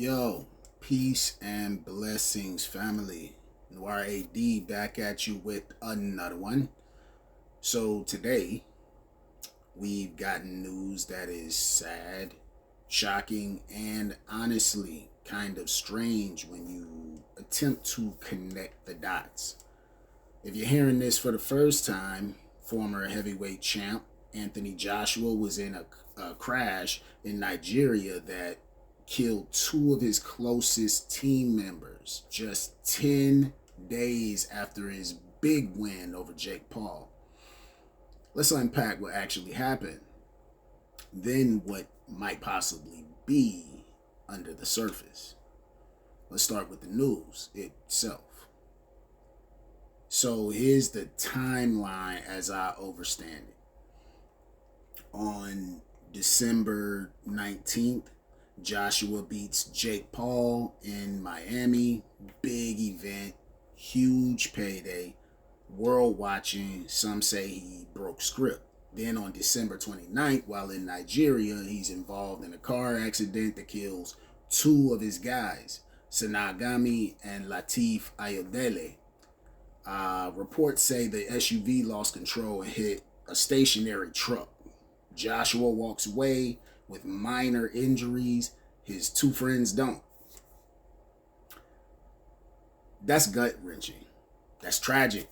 Yo, peace and blessings, family. Noir AD back at you with another one. So today we've gotten news that is sad, shocking, and honestly kind of strange when you attempt to connect the dots. If you're hearing this for the first time, former heavyweight champ Anthony Joshua was in a crash in Nigeria that killed two of his closest team members just 10 days after his big win over Jake Paul. Let's unpack what actually happened, then what might possibly be under the surface. Let's start with the news itself. So here's the timeline as I understand it. On December 19th, Joshua beats Jake Paul in Miami. Big event, huge payday, world watching. Some say he broke script. Then on December 29th, while in Nigeria, he's involved in a car accident that kills two of his guys, Sanagami and Latif Ayodele. Reports say the SUV lost control and hit a stationary truck. Joshua walks away with minor injuries. His two friends don't. That's gut-wrenching. That's tragic.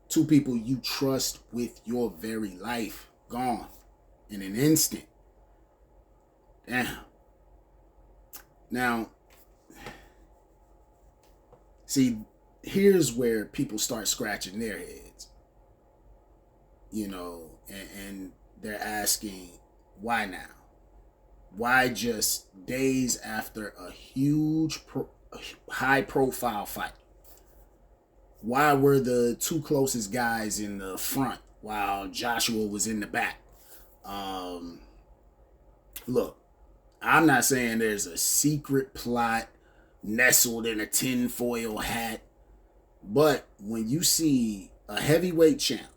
Two people you trust with your very life gone in an instant. Damn. Now, see, here's where people start scratching their heads. And they're asking, why now? Why just days after a huge, high-profile fight? Why were the two closest guys in the front while Joshua was in the back? Look, I'm not saying there's a secret plot nestled in a tinfoil hat, but when you see a heavyweight champ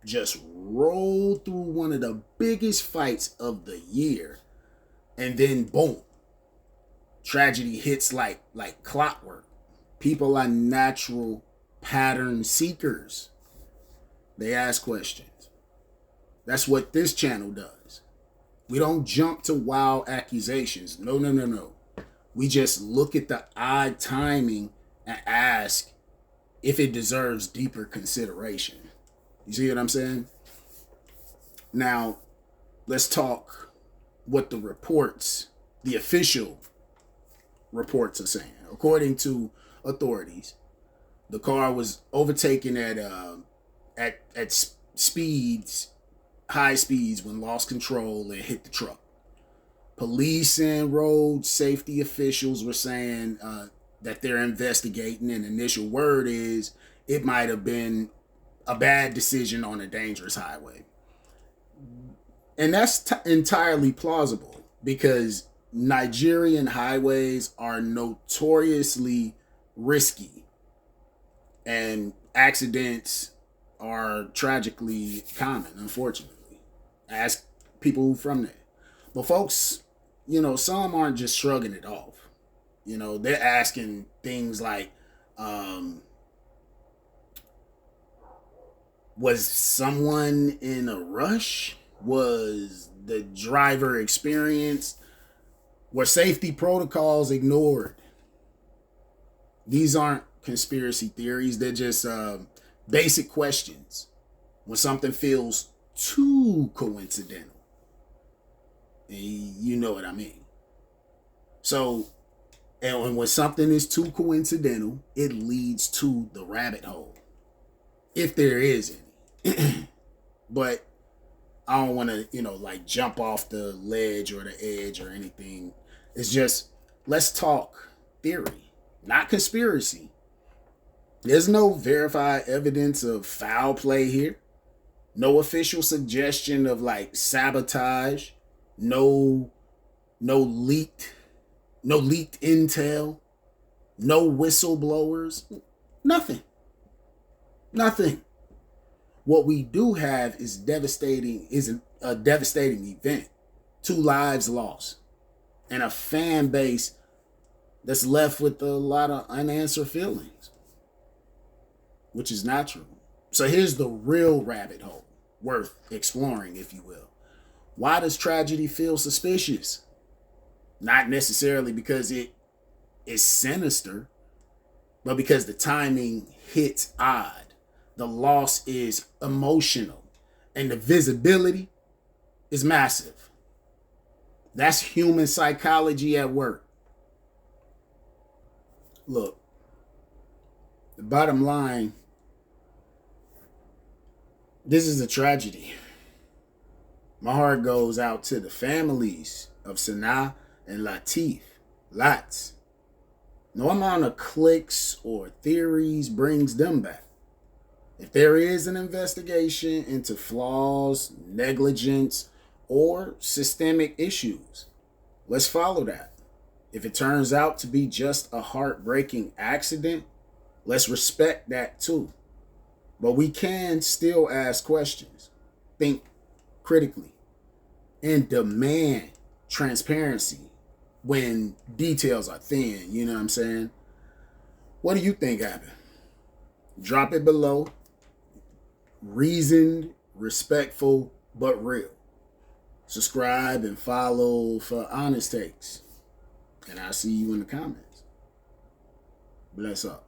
just roll through one of the biggest fights of the year, and then boom, tragedy hits like clockwork. People are natural pattern seekers. They ask questions. That's what this channel does. We don't jump to wild accusations. No. We just look at the odd timing and ask if it deserves deeper consideration. You see what I'm saying? Now, let's talk what the official reports are saying. According to authorities, the car was overtaken at high speeds when lost control and hit the truck. Police and road safety officials were saying that they're investigating, and initial word is it might have been a bad decision on a dangerous highway. And that's entirely plausible because Nigerian highways are notoriously risky and accidents are tragically common, unfortunately. Ask people from there. But folks, some aren't just shrugging it off. They're asking things like, was someone in a rush? Was the driver experienced? Were safety protocols ignored? These aren't conspiracy theories. They're just basic questions. When something feels too coincidental. And you know what I mean. So, and when something is too coincidental, it leads to the rabbit hole. If there is any. But I don't want to, jump off the ledge or the edge or anything. It's just, let's talk theory, not conspiracy. There's no verified evidence of foul play here. No official suggestion of sabotage. No leaked intel. No whistleblowers. Nothing. What we do have is a devastating event. 2 lives lost. And a fan base that's left with a lot of unanswered feelings, which is natural. So here's the real rabbit hole worth exploring, if you will. Why does tragedy feel suspicious? Not necessarily because it is sinister, but because the timing hits odd. The loss is emotional, and the visibility is massive. That's human psychology at work. Look, the bottom line, this is a tragedy. My heart goes out to the families of Sanaa and Latif. Lots. No amount of clicks or theories brings them back. If there is an investigation into flaws, negligence, or systemic issues, let's follow that. If it turns out to be just a heartbreaking accident, let's respect that too. But we can still ask questions, think critically, and demand transparency when details are thin. You know what I'm saying? What do you think happened? Drop it below. Reasoned, respectful, but real. Subscribe and follow for honest takes. And I'll see you in the comments. Bless up.